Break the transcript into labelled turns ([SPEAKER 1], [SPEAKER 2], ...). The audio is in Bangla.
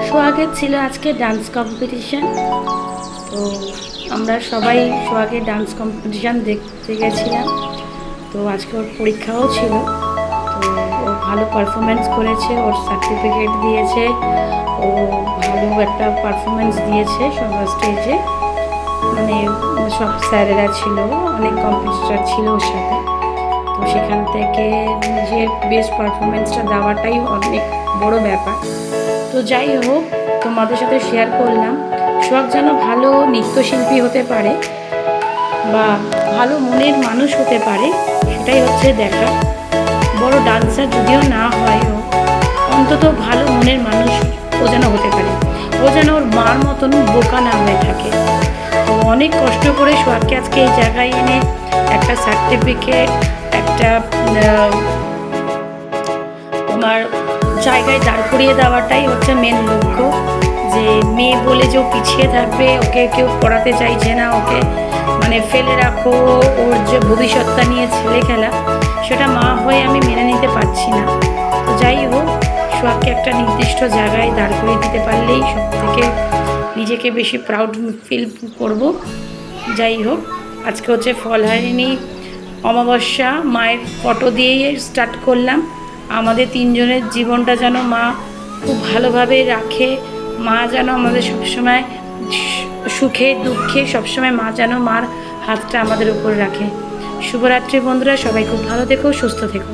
[SPEAKER 1] সোহাগের ছিল আজকে ডান্স কম্পিটিশান। তো আমরা সবাই সোহাগের ডান্স কম্পিটিশান দেখতে গেছিলাম। তো আজকে ওর পরীক্ষাও ছিল। তো ও ভালো পারফরমেন্স করেছে, ওর সার্টিফিকেট দিয়েছে, ও ভালো একটা পারফরমেন্স দিয়েছে সব স্টেজে। মানে সব স্যারেরা ছিল, অনেক কম্পিটিটার ছিল ওর সাথে। তো সেখান থেকে নিজের বেস্ট পারফরমেন্সটা দেওয়াটাই অনেক বড় ব্যাপার। তো যাই হোক, তোমাদের সাথে শেয়ার করলাম সোহাগ যেন ভালো নৃত্যশিল্পী হতে পারে বা ভালো মনের মানুষ হতে পারে, সেটাই হচ্ছে দেখা। বড় ডান্সার যদিও না হয়, ও অন্তত ভালো মনের মানুষ ও যেন হতে পারে। ও যেন ওর মার মতন বোকা না হয়ে থাকে। তো অনেক কষ্ট করে সোহাগকে আজকে এই জায়গায় এনে একটা সার্টিফিকেট, একটা তোমার জায়গায় দাঁড় করিয়ে দেওয়াটাই হচ্ছে মেন লক্ষ্য। যে মেয়ে বলে যে ও পিছিয়ে থাকবে, ওকে কেউ পড়াতে চাইছে না, ওকে মানে ফেলে রাখো, ওর যে ভবিষ্যৎটা নিয়ে ছেলে খেলা, সেটা মা হয়ে আমি মেনে নিতে পারছি না। তো যাই হোক, সোহাগকে একটা নির্দিষ্ট জায়গায় দাঁড় করিয়ে দিতে পারলেই সব থেকে নিজেকে বেশি প্রাউড ফিল করব। যাই হোক, আজকে হচ্ছে ফলহারিণী অমাবস্যা, মায়ের ফটো দিয়েই স্টার্ট করলাম। আমাদের তিনজনের জীবনটা যেন মা খুব ভালোভাবে রাখে। মা যেন আমাদের সবসময় সুখে দুঃখে সবসময় মা যেন মার হাতটা আমাদের উপর রাখে। শুভরাত্রি বন্ধুরা, সবাই খুব ভালো থেকো, সুস্থ থেকো।